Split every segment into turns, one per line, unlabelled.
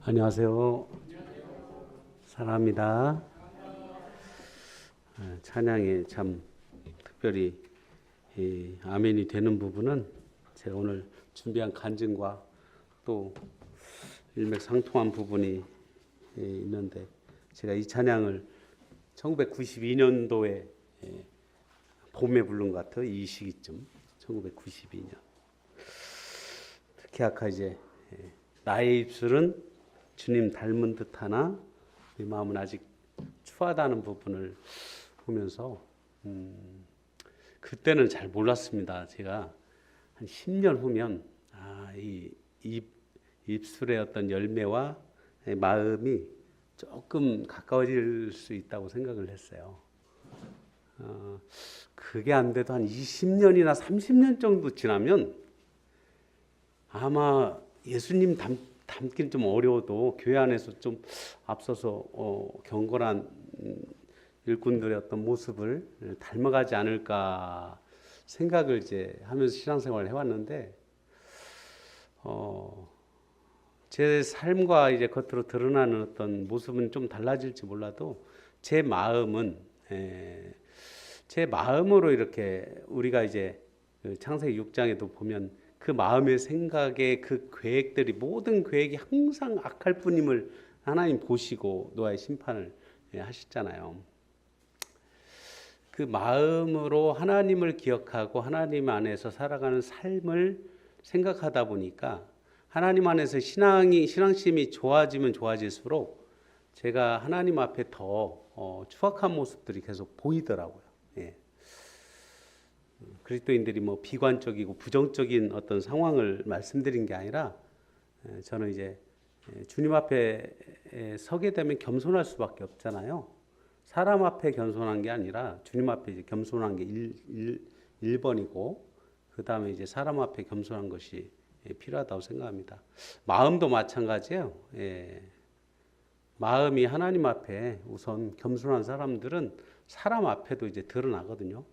안녕하세요. 사랑합니다. 찬양에 참 특별히 아멘이 되는 부분은 제가 오늘 준비한 간증과 또 일맥상통한 부분이 있는데, 제가 이 찬양을 1992년도에 봄에 부른 것 같아요. 이 시기쯤 1992년. 특히 아까 이제 나의 입술은 주님 닮은 듯하나 내 마음은 아직 추하다는 부분을 보면서 그때는 잘 몰랐습니다. 제가 한 10년 후면 이 입술의 어떤 열매와 마음이 조금 가까워질 수 있다고 생각을 했어요. 그게 안 돼도 한 20년이나 30년 정도 지나면 아마 예수님 닮기는 좀 어려워도 교회 안에서 좀 앞서서 경건한 일꾼들의 어떤 모습을 닮아가지 않을까 생각을 이제 하면서 신앙생활을 해왔는데, 제 삶과 이제 겉으로 드러나는 어떤 모습은 좀 달라질지 몰라도 제 마음은 제 마음으로 이렇게 우리가 이제 창세기 6장에도 보면 그 마음의 생각의 그 계획들이 모든 계획이 항상 악할 뿐임을 하나님 보시고 노아의 심판을 하셨잖아요. 그 마음으로 하나님을 기억하고 하나님 안에서 살아가는 삶을 생각하다 보니까 하나님 안에서 신앙심이 좋아지면 좋아질수록 제가 하나님 앞에 더 추악한 모습들이 계속 보이더라고요. 그리스도인들이 뭐 비관적이고 부정적인 어떤 상황을 말씀드린 게 아니라, 저는 이제 주님 앞에 서게 되면 겸손할 수밖에 없잖아요. 사람 앞에 겸손한 게 아니라 주님 앞에 이제 겸손한 게 1번이고, 그 다음에 이제 사람 앞에 겸손한 것이 필요하다고 생각합니다. 마음도 마찬가지예요. 마음이 하나님 앞에 우선 겸손한 사람들은 사람 앞에도 이제 드러나거든요.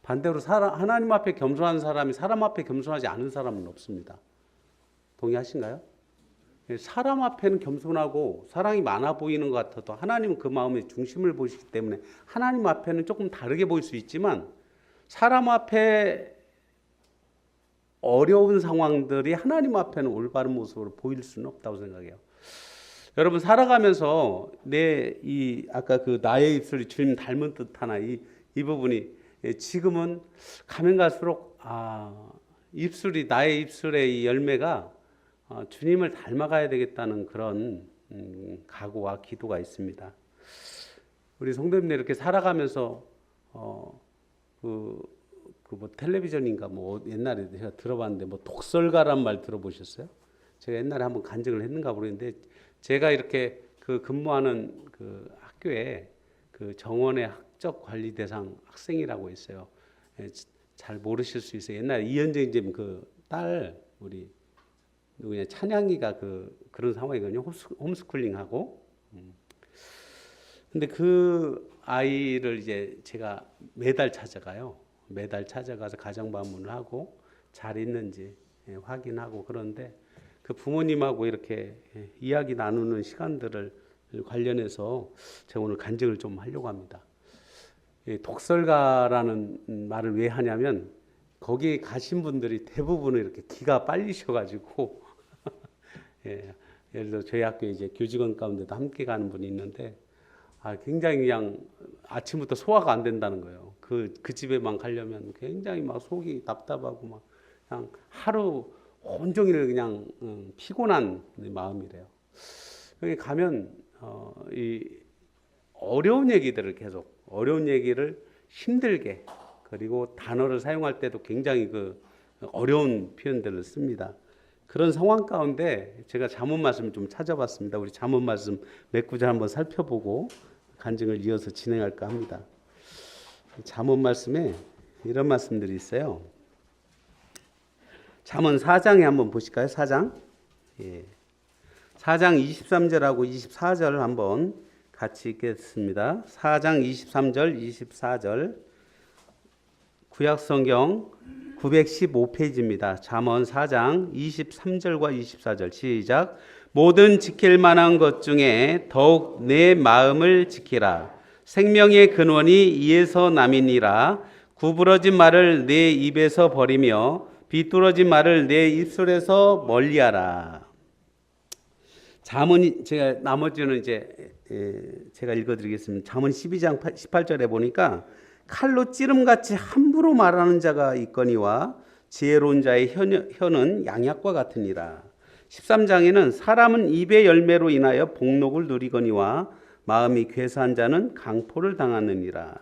반대로 하나님 앞에 겸손한 사람이 사람 앞에 겸손하지 않은 사람은 없습니다. 동의하신가요? 사람 앞에는 겸손하고 사랑이 많아 보이는 것 같아도 하나님은 그 마음의 중심을 보시기 때문에 하나님 앞에는 조금 다르게 보일 수 있지만, 사람 앞에 어려운 상황들이 하나님 앞에는 올바른 모습으로 보일 수는 없다고 생각해요. 여러분, 살아가면서 아까 그 나의 입술이 주님 닮은 듯하나 이 부분이 지금은 가면 갈수록 입술이, 나의 입술의 이 열매가 주님을 닮아가야 되겠다는 그런 각오와 기도가 있습니다. 우리 성도님들 이렇게 살아가면서 뭐 텔레비전인가 뭐 옛날에 제가 들어봤는데 뭐 독설가란 말 들어보셨어요? 제가 옛날에 한번 간증을 했는가 모르겠는데, 제가 이렇게 그 근무하는 그 학교에 그 정원의 학적 관리 대상 학생이라고 있어요. 잘 모르실 수 있어요. 옛날에 이현정 님 그 딸, 우리 누구냐, 찬양이가 그런 상황이거든요. 홈스쿨링하고. 근데 그 아이를 이제 제가 매달 찾아가요. 매달 찾아가서 가정 방문을 하고 잘 있는지 확인하고, 그런데 그 부모님하고 이렇게 이야기 나누는 시간들을 관련해서 제가 오늘 간증을 좀 하려고 합니다. 독설가라는 말을 왜 하냐면, 거기 가신 분들이 대부분 이렇게 기가 빨리셔가지고 예를 들어 저희 학교에 이제 교직원 가운데도 함께 가는 분이 있는데, 굉장히 그냥 아침부터 소화가 안 된다는 거예요. 그 집에만 가려면 굉장히 막 속이 답답하고 막 그냥 하루 온종일 그냥 피곤한 마음이래요. 여기 가면 이 어려운 얘기들을 계속, 어려운 얘기를 힘들게, 그리고 단어를 사용할 때도 굉장히 그 어려운 표현들을 씁니다. 그런 상황 가운데 제가 잠언 말씀을 좀 찾아봤습니다. 우리 잠언 말씀 몇 구절 한번 살펴보고 간증을 이어서 진행할까 합니다. 잠언 말씀에 이런 말씀들이 있어요. 잠언 4장에 한번 보실까요? 4장. 4장 23절하고 24절 한번 같이 읽겠습니다. 4장 23절, 24절. 구약성경 915페이지입니다. 잠언 4장 23절과 24절 시작. 모든 지킬 만한 것 중에 더욱 내 마음을 지키라. 생명의 근원이 이에서 남이니라. 구부러진 말을 내 입에서 버리며 비뚤어진 말을 내 입술에서 멀리하라. 잠언이 제가 나머지는 이제 제가 읽어드리겠습니다. 잠언 12장 18절에 보니까 칼로 찌름같이 함부로 말하는 자가 있거니와 지혜로운 자의 혀는 양약과 같으니라. 13장에는 사람은 입의 열매로 인하여 복록을 누리거니와 마음이 괴사한 자는 강포를 당하느니라.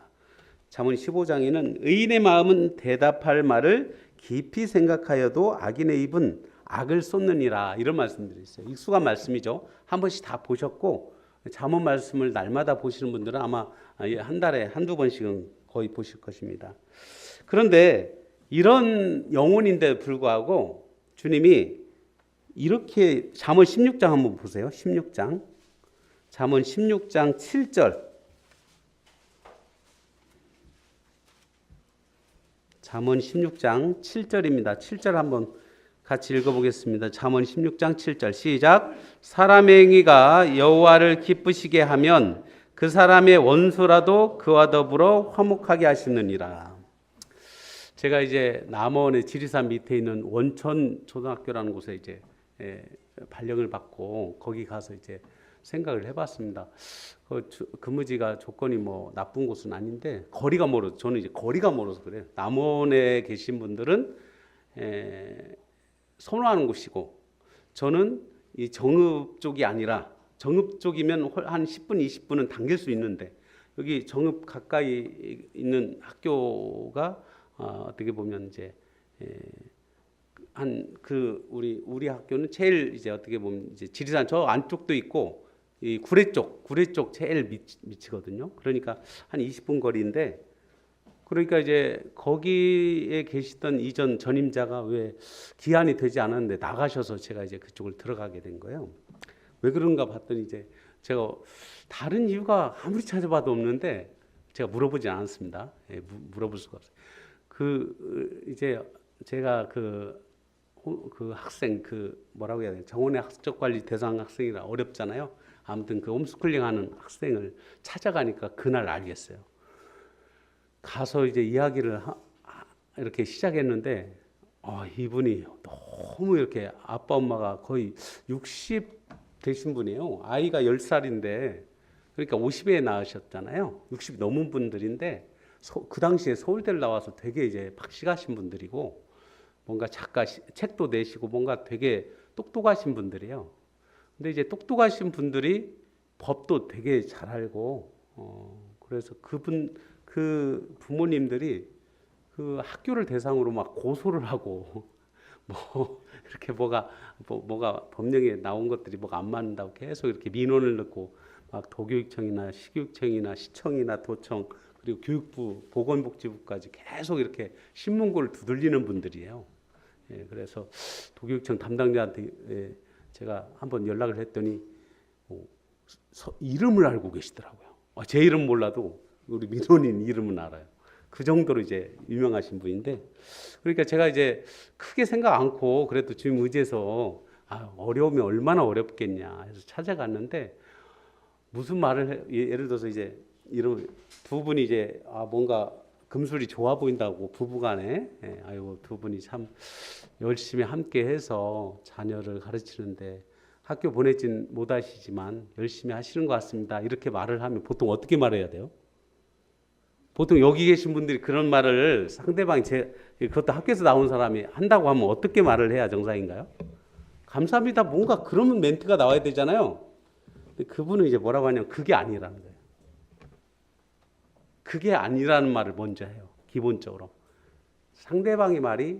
잠언 15장에는 의인의 마음은 대답할 말을 깊이 생각하여도 악인의 입은 악을 쏟느니라. 이런 말씀들이 있어요. 익숙한 말씀이죠. 한 번씩 다 보셨고 잠언 말씀을 날마다 보시는 분들은 아마 한 달에 한두 번씩은 거의 보실 것입니다. 그런데 이런 영혼인데 불구하고 주님이 이렇게 잠언 16장 한번 보세요. 16장. 잠언 16장 7절. 잠언 16장 7절입니다. 7절 한번 같이 읽어보겠습니다. 잠언 16장 7절 시작. 사람의 행위가 여호와를 기쁘시게 하면 그 사람의 원수라도 그와 더불어 화목하게 하시느니라. 제가 이제 남원의 지리산 밑에 있는 원천 초등학교라는 곳에 이제 발령을 받고 거기 가서 이제 생각을 해봤습니다. 근무지가 조건이 뭐 나쁜 곳은 아닌데 거리가 멀어서 저는 이제 거리가 멀어서 그래요. 남원에 계신 분들은 선호하는 곳이고 저는 이 정읍 쪽이 아니라 정읍 쪽이면 한 10분, 20분은 당길 수 있는데 여기 정읍 가까이 있는 학교가 어떻게 보면 이제 한 우리 학교는 제일 이제 어떻게 보면 이제 지리산 저 안쪽도 있고 이 구례 쪽 제일 밑이거든요. 그러니까 한 20분 거리인데 그러니까 이제 거기에 계시던 이전 전임자가 왜 기한이 되지 않았는데 나가셔서 제가 이제 그쪽을 들어가게 된 거예요. 왜 그런가 봤더니 이제 제가 다른 이유가 아무리 찾아봐도 없는데 제가 물어보지 않았습니다. 물어볼 수가 없어요. 이제 제가 그 학생 뭐라고 해야 되나 정원의 학적 관리 대상 학생이라 어렵잖아요. 아무튼 그 홈스쿨링하는 학생을 찾아가니까 그날 알겠어요. 가서 이제 이야기를 이렇게 시작했는데 이분이 너무 이렇게 아빠 엄마가 거의 60 되신 분이에요. 아이가 10살인데 그러니까 50에 낳으셨잖아요. 60 넘은 분들인데 그 당시에 서울대를 나와서 되게 이제 박식하신 분들이고 뭔가 책도 내시고 뭔가 되게 똑똑하신 분들이에요. 근데 이제 똑똑하신 분들이 법도 되게 잘 알고 그래서 그 부모님들이 그 학교를 대상으로 막 고소를 하고 뭐 이렇게 뭐가 법령에 나온 것들이 뭐가 안 맞는다고 계속 이렇게 민원을 넣고 막 도교육청이나 시교육청이나 시청이나 도청 그리고 교육부 보건복지부까지 계속 이렇게 신문고를 두들리는 분들이에요. 그래서 도교육청 담당자한테 제가 한번 연락을 했더니 이름을 알고 계시더라고요. 제 이름 몰라도 우리 민원인 이름은 알아요. 그 정도로 이제 유명하신 분인데 그러니까 제가 이제 크게 생각 않고 그래도 주님 의지해서 어려우면 얼마나 어렵겠냐 해서 찾아갔는데 무슨 말을 예를 들어서 이제 이런 두 분이 이제 뭔가 금술이 좋아 보인다고 부부간에 아이고 두 분이 참 열심히 함께해서 자녀를 가르치는데 학교 보내진 못하시지만 열심히 하시는 것 같습니다. 이렇게 말을 하면 보통 어떻게 말해야 돼요? 보통 여기 계신 분들이 그런 말을 상대방이 그것도 학교에서 나온 사람이 한다고 하면 어떻게 말을 해야 정상인가요? 감사합니다. 뭔가 그런 멘트가 나와야 되잖아요. 근데 그분은 이제 뭐라고 하냐면 그게 아니라는 거예요. 그게 아니라는 말을 먼저 해요. 기본적으로. 상대방의 말이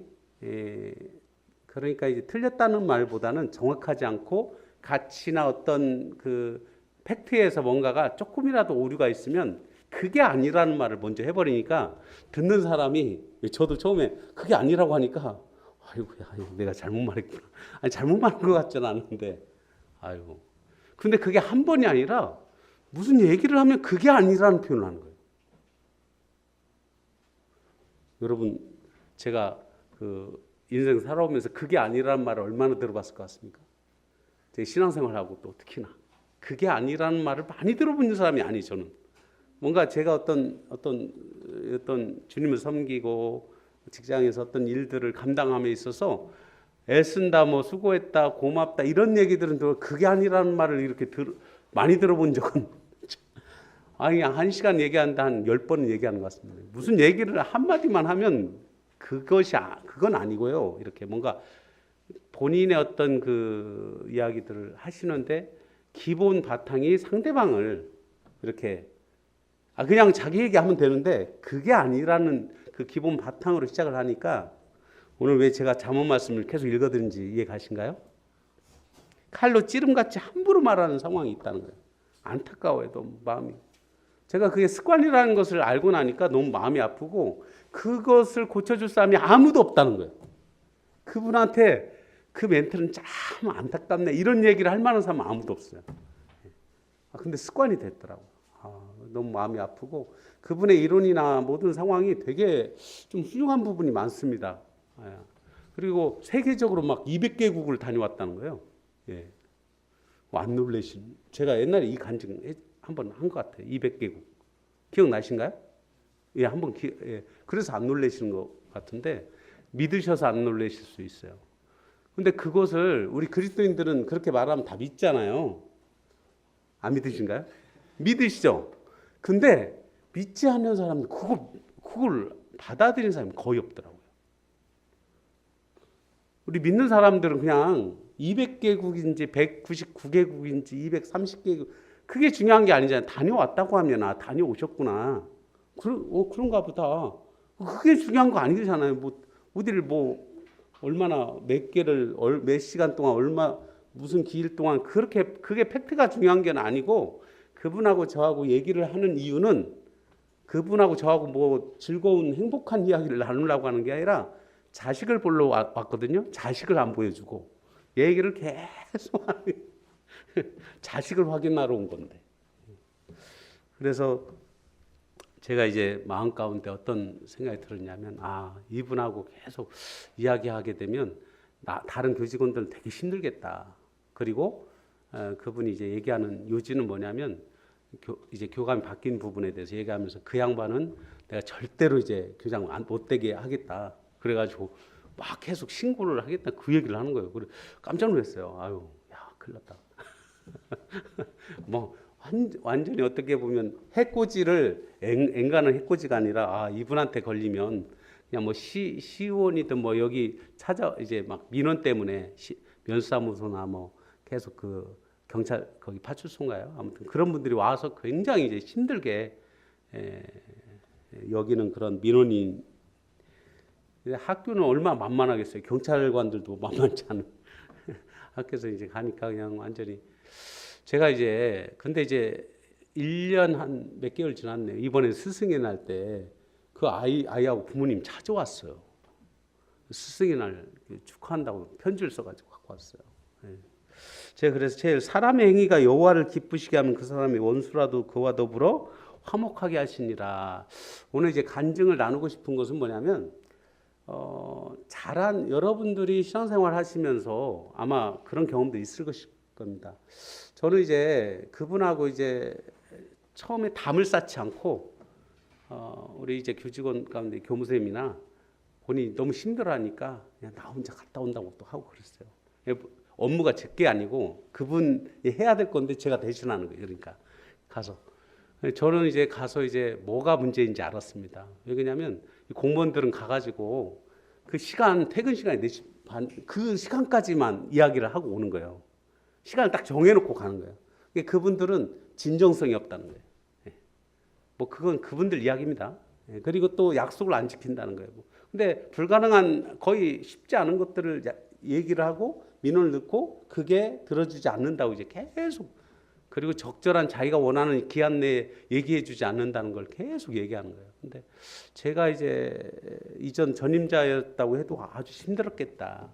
그러니까 이제 틀렸다는 말보다는 정확하지 않고 가치나 어떤 그 팩트에서 뭔가가 조금이라도 오류가 있으면 그게 아니라는 말을 먼저 해버리니까 듣는 사람이 저도 처음에 그게 아니라고 하니까 아이고 내가 잘못 말했구나. 아니 잘못 말한 것 같지는 않은데 아이고 근데 그게 한 번이 아니라 무슨 얘기를 하면 그게 아니라는 표현을 하는 거예요. 여러분 제가 그 인생 살아오면서 그게 아니라는 말을 얼마나 들어봤을 것 같습니까? 제 신앙생활하고 또 특히나 그게 아니라는 말을 많이 들어본 사람이 아니 저는. 뭔가 제가 어떤 주님을 섬기고 직장에서 어떤 일들을 감당함에 있어서 애쓴다, 뭐 수고했다, 고맙다 이런 얘기들은 그게 아니라는 말을 이렇게 많이 들어본 적은 아니 1시간 얘기하는데 한 10번은 얘기하는 것 같습니다. 무슨 얘기를 한마디만 하면 그건 아니고요. 이렇게 뭔가 본인의 어떤 그 이야기들을 하시는데 기본 바탕이 상대방을 이렇게 그냥 자기 얘기하면 되는데 그게 아니라는 그 기본 바탕으로 시작을 하니까 오늘 왜 제가 잠언 말씀을 계속 읽어드린지 이해 가신가요? 칼로 찌름같이 함부로 말하는 상황이 있다는 거예요. 안타까워요. 너무 마음이. 제가 그게 습관이라는 것을 알고 나니까 너무 마음이 아프고 그것을 고쳐줄 사람이 아무도 없다는 거예요. 그분한테 그 멘트는 참 안타깝네 이런 얘기를 할 만한 사람은 아무도 없어요. 근데 습관이 됐더라고요. 너무 마음이 아프고 그분의 이론이나 모든 상황이 되게 좀 훌륭한 부분이 많습니다. 그리고 세계적으로 막 200개국을 다녀왔다는 거예요. 안 놀라신. 제가 옛날에 이 간증 한번 한 것 같아요. 200개국. 기억나신가요? 한번 그래서 안 놀라시는 것 같은데 믿으셔서 안 놀라실 수 있어요. 근데 그것을 우리 그리스도인들은 그렇게 말하면 다 믿잖아요. 안 믿으신가요? 믿으시죠? 근데 믿지 않는 사람은 그걸 받아들이는 사람이 거의 없더라고요. 우리 믿는 사람들은 그냥 200개국인지 199개국인지 230개국 그게 중요한 게 아니잖아요. 다녀왔다고 하면 다녀오셨구나. 그런가 보다. 그게 중요한 거 아니잖아요. 어디를 얼마나 몇 개를 몇 시간 동안 무슨 기일 동안 그게 팩트가 중요한 게 아니고 그분하고 저하고 얘기를 하는 이유는 그분하고 저하고 즐거운 행복한 이야기를 나누려고 하는 게 아니라 자식을 보러 왔거든요. 자식을 안 보여주고 얘기를 계속 자식을 확인하러 온 건데. 그래서 제가 이제 마음 가운데 어떤 생각이 들었냐면 이분하고 계속 이야기하게 되면 다른 교직원들은 되게 힘들겠다. 그리고 그분이 이제 얘기하는 요지는 뭐냐면 이제 교감이 바뀐 부분에 대해서 얘기하면서 그 양반은 내가 절대로 이제 교장 못 되게 하겠다. 그래가지고 막 계속 신고를 하겠다 그 얘기를 하는 거예요. 그래 깜짝 놀랐어요. 큰일 났다. 완전히 어떻게 보면 해코지를 앵가는 해코지가 아니라 이분한테 걸리면 그냥 시의원이든 여기 이제 막 민원 때문에 면사무소나 계속 그 경찰 거기 파출소인가요? 아무튼 그런 분들이 와서 굉장히 이제 힘들게 여기는 그런 민원인. 학교는 얼마나 만만하겠어요. 경찰관들도 만만치 않은 학교에서 이제 가니까 그냥 완전히 제가 근데 이제 1년 한 몇 개월 지났네요. 이번에 스승의 날 때 그 아이하고 부모님 찾아왔어요. 스승의 날 축하한다고 편지를 써가지고 갖고 왔어요. 제가 그래서 제일 사람의 행위가 여호와를 기쁘시게 하면 그 사람의 원수라도 그와 더불어 화목하게 하시니라. 오늘 이제 간증을 나누고 싶은 것은 뭐냐면 여러분들이 신앙생활 하시면서 아마 그런 경험도 있을 겁니다. 저는 이제 그분하고 이제 처음에 담을 쌓지 않고 우리 이제 교직원 가운데 교무생이나 본인이 너무 힘들어하니까 그냥 나 혼자 갔다 온다고 또 하고 그랬어요. 업무가 제 게 아니고 그분이 해야 될 건데 제가 대신하는 거예요. 그러니까 가서 저는 이제 가서 이제 뭐가 문제인지 알았습니다. 왜냐하면 공무원들은 가가지고 그 퇴근 시간에 4시 반 그 시간까지만 이야기를 하고 오는 거예요. 시간을 딱 정해놓고 가는 거예요. 그분들은 진정성이 없다는 거예요. 그건 그분들 이야기입니다. 그리고 또 약속을 안 지킨다는 거예요. 근데 불가능한 거의 쉽지 않은 것들을 얘기를 하고 민원을 넣고 그게 들어주지 않는다고 이제 계속 그리고 적절한 자기가 원하는 기한 내에 얘기해 주지 않는다는 걸 계속 얘기하는 거예요. 근데 제가 이제 이전 전임자였다고 해도 아주 힘들었겠다.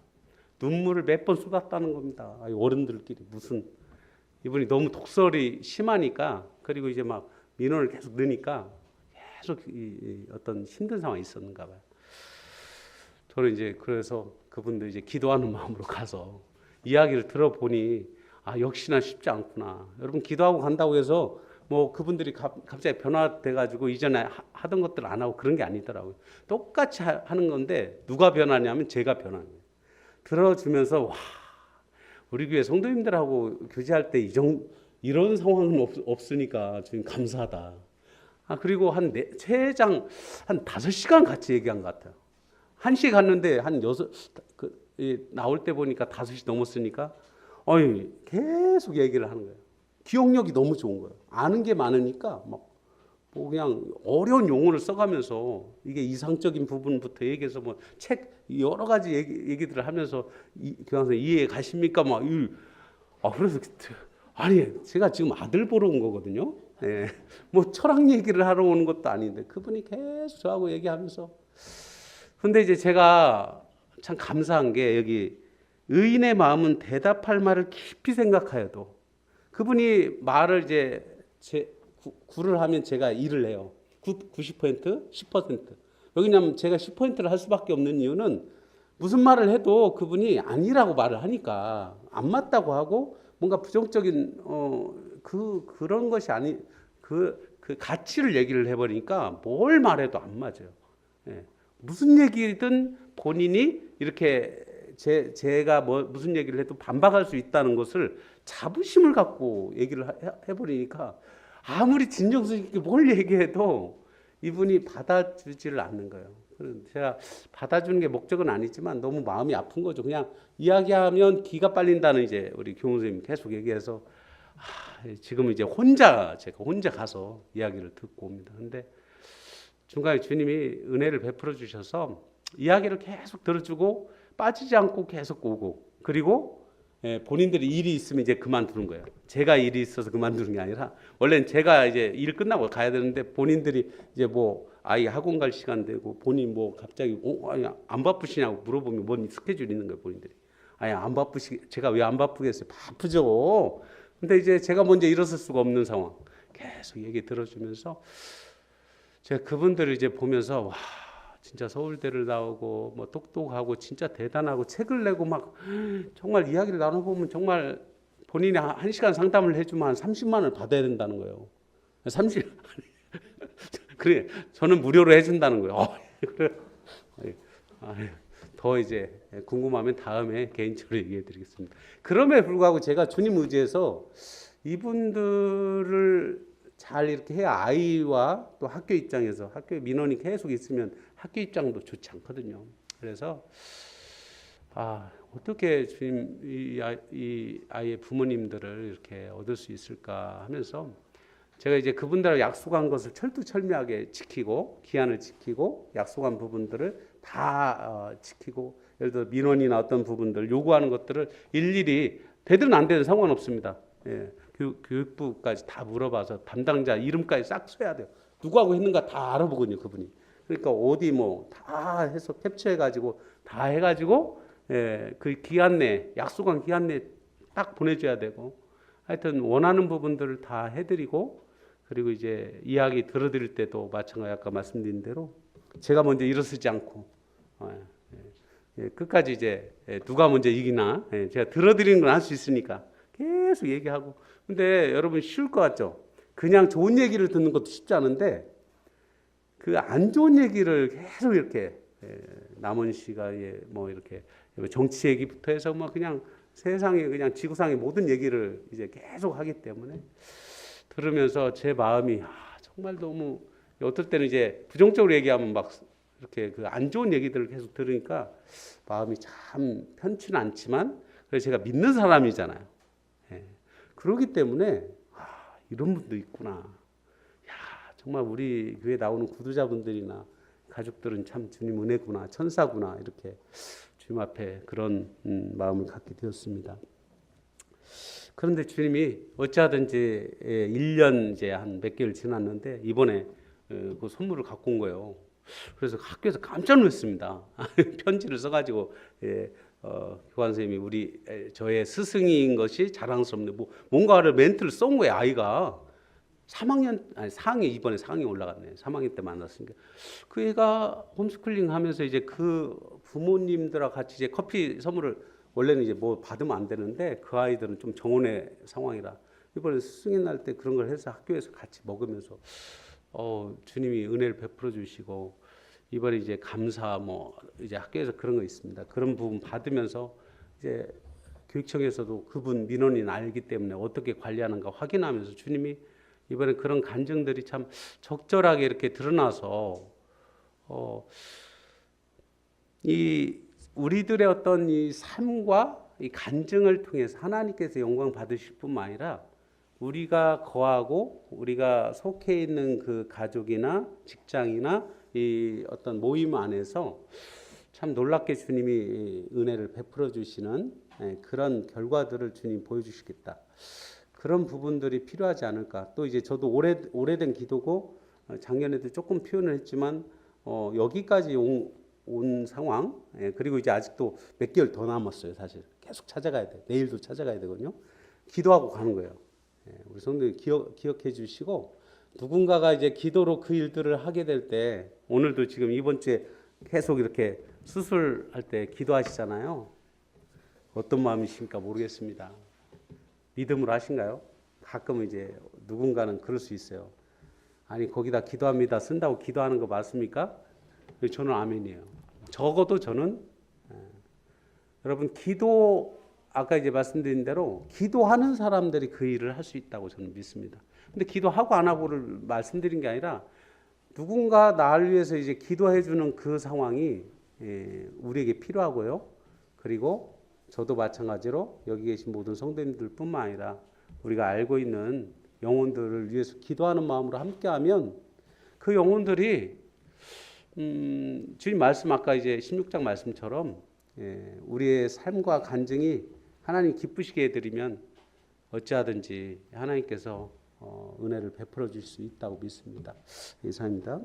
눈물을 몇 번 쏟았다는 겁니다. 어른들끼리 이분이 너무 독설이 심하니까 그리고 이제 막 민원을 계속 넣으니까 계속 어떤 힘든 상황이 있었는가 봐요. 저는 이제 그래서 그분들 이제 기도하는 마음으로 가서 이야기를 들어보니 아 역시나 쉽지 않구나. 여러분 기도하고 간다고 해서 뭐 그분들이 갑자기 변화돼 가지고 이전에 하던 것들 안 하고 그런 게 아니더라고요. 똑같이 하는 건데 누가 변하냐면 제가 변하는 거예요. 들어주면서 와 우리 교회 성도님들하고 교제할 때 이런 상황은 없으니까 주님 감사하다. 아 그리고 최장 한 5시간 같이 얘기한 것 같아요. 1시 갔는데 한 6, 나올 때 보니까 5시 넘었으니까 계속 얘기를 하는 거예요. 기억력이 너무 좋은 거예요. 아는 게 많으니까 뭐 그냥 어려운 용어를 써가면서 이게 이상적인 부분부터 얘기해서 뭐 책 여러 가지 얘기들을 하면서 교황선생님 이해 가십니까? 그래서 아니 제가 지금 아들 보러 온 거거든요. 예. 뭐 철학 얘기를 하러 오는 것도 아닌데 그분이 계속 저하고 얘기하면서 근데 이제 제가 참 감사한 게 여기 의인의 마음은 대답할 말을 깊이 생각하여도 그분이 말을 이제 구를 하면 제가 일을 해요. 90%, 10%. 왜냐하면 제가 10%를 할 수밖에 없는 이유는 무슨 말을 해도 그분이 아니라고 말을 하니까 안 맞다고 하고 뭔가 부정적인 그런 것이 아니 그 가치를 얘기를 해버리니까 뭘 말해도 안 맞아요. 예. 무슨 얘기든 본인이 이렇게 제가 무슨 얘기를 해도 반박할 수 있다는 것을 자부심을 갖고 얘기를 해버리니까 아무리 진정성 있게 뭘 얘기해도 이분이 받아주지를 않는 거예요. 제가 받아주는 게 목적은 아니지만 너무 마음이 아픈 거죠. 그냥 이야기하면 기가 빨린다는 이제 우리 교무 선생님 계속 얘기해서 지금 이제 제가 혼자 가서 이야기를 듣고 옵니다. 근데 중간에 주님이 은혜를 베풀어 주셔서 이야기를 계속 들어주고 빠지지 않고 계속 오고 그리고 본인들이 일이 있으면 이제 그만두는 거예요. 제가 일이 있어서 그만두는 게 아니라 원래는 제가 이제 일 끝나고 가야 되는데 본인들이 이제 뭐 아이 학원 갈 시간 되고 본인 뭐 갑자기 아니 안 바쁘시냐고 물어보면 뭔 스케줄 있는 거예요. 본인들이 아니 안 제가 왜 안 바쁘겠어요? 바쁘죠. 근데 이제 제가 먼저 일어설 수가 없는 상황 계속 얘기 들어주면서 제가 그분들을 이제 보면서 와 진짜 서울대를 나오고 뭐 똑똑하고 진짜 대단하고 책을 내고 막 정말 이야기를 나눠보면 정말 본인이 1시간 상담을 해주면 한 30만 원을 받아야 된다는 거예요. 30 그래 저는 무료로 해준다는 거예요. 그래 더 이제 궁금하면 다음에 개인적으로 얘기해드리겠습니다. 그럼에 불구하고 제가 주님 의지해서 이분들을 잘 이렇게 해야 아이와 또 학교 입장에서 학교에 민원이 계속 있으면 학교 입장도 좋지 않거든요. 그래서 어떻게 주님 이 아이의 부모님들을 이렇게 얻을 수 있을까 하면서 제가 이제 그분들하고 약속한 것을 철두철미하게 지키고 기한을 지키고 약속한 부분들을 다 지키고 예를 들어 민원이나 어떤 부분들 요구하는 것들을 일일이 되든 안 되든 상관없습니다. 예. 교육부까지 다 물어봐서 담당자 이름까지 싹 써야 돼요. 누구하고 했는가 다 알아보거든요, 그분이. 그러니까 어디 뭐 다 해서 캡처해가지고 다 해가지고 그 기한 내 약속한 기한 내 딱 보내줘야 되고 하여튼 원하는 부분들을 다 해드리고 그리고 이제 이야기 들어드릴 때도 마찬가지 아까 말씀드린 대로 제가 먼저 일어서지 않고 끝까지 이제 누가 먼저 이기나 제가 들어드리는 건 할 수 있으니까 계속 얘기하고 근데 여러분 쉬울 것 같죠? 그냥 좋은 얘기를 듣는 것도 쉽지 않은데 그 안 좋은 얘기를 계속 이렇게 남은 시간에 뭐 이렇게 정치 얘기부터 해서 뭐 그냥 세상에 그냥 지구상의 모든 얘기를 이제 계속 하기 때문에 들으면서 제 마음이 정말 너무 어떨 때는 이제 부정적으로 얘기하면 막 이렇게 그 안 좋은 얘기들을 계속 들으니까 마음이 참 편치는 않지만 그래서 제가 믿는 사람이잖아요. 그렇기 때문에 이런 분도 있구나. 정말 우리 교회 나오는 구두자분들이나 가족들은 참 주님 은혜구나, 천사구나 이렇게 주님 앞에 그런 마음을 갖게 되었습니다. 그런데 주님이 어찌하든지 1년 이제 한 몇 개월 지났는데 이번에 그 선물을 갖고 온 거예요. 그래서 학교에서 깜짝 놀랐습니다. 편지를 써가지고 교관 선생님이 저의 스승인 것이 자랑스럽네. 뭔가를 멘트를 쏜 거예요. 아이가 4학년 이번에 4학년 올라갔네. 3학년 때 만났으니까 그 애가 홈스쿨링 하면서 이제 그 부모님들하고 같이 이제 커피 선물을 원래는 이제 뭐 받으면 안 되는데 그 아이들은 좀 정원의 상황이라 이번에 스승의 날 때 그런 걸 해서 학교에서 같이 먹으면서 주님이 은혜를 베풀어 주시고 이번에 이제 감사 뭐 이제 학교에서 그런 거 있습니다. 그런 부분 받으면서 이제 교육청에서도 그분 민원인 알기 때문에 어떻게 관리하는가 확인하면서 주님이 이번에 그런 간증들이 참 적절하게 이렇게 드러나서 이 우리들의 어떤 이 삶과 이 간증을 통해서 하나님께서 영광 받으실 뿐만 아니라 우리가 거하고 우리가 속해 있는 그 가족이나 직장이나 이 어떤 모임 안에서 참 놀랍게 주님이 은혜를 베풀어 주시는 그런 결과들을 주님 보여주시겠다. 그런 부분들이 필요하지 않을까. 또 이제 저도 오래된 기도고 작년에도 조금 표현을 했지만 여기까지 온 상황, 그리고 이제 아직도 몇 개월 더 남았어요. 사실 계속 찾아가야 돼. 내일도 찾아가야 되거든요. 기도하고 가는 거예요. 우리 성도님 기억해 주시고 누군가가 이제 기도로 그 일들을 하게 될 때 오늘도 지금 이번 주에 계속 이렇게 수술할 때 기도하시잖아요. 어떤 마음이신가 모르겠습니다. 믿음으로 하신가요? 가끔은 이제 누군가는 그럴 수 있어요. 아니 거기다 기도합니다 쓴다고 기도하는 거 맞습니까? 저는 아멘이에요. 적어도 저는 여러분 기도 아까 이제 말씀드린 대로 기도하는 사람들이 그 일을 할 수 있다고 저는 믿습니다. 근데 기도하고 안 하고를 말씀드린 게 아니라 누군가 나를 위해서 이제 기도해 주는 그 상황이 우리에게 필요하고요. 그리고 저도 마찬가지로 여기 계신 모든 성도님들뿐만 아니라 우리가 알고 있는 영혼들을 위해서 기도하는 마음으로 함께하면 그 영혼들이 주님 말씀 아까 이제 16장 말씀처럼 우리의 삶과 간증이 하나님 기쁘시게 해드리면 어찌하든지 하나님께서 은혜를 베풀어 줄 수 있다고 믿습니다. 이상입니다.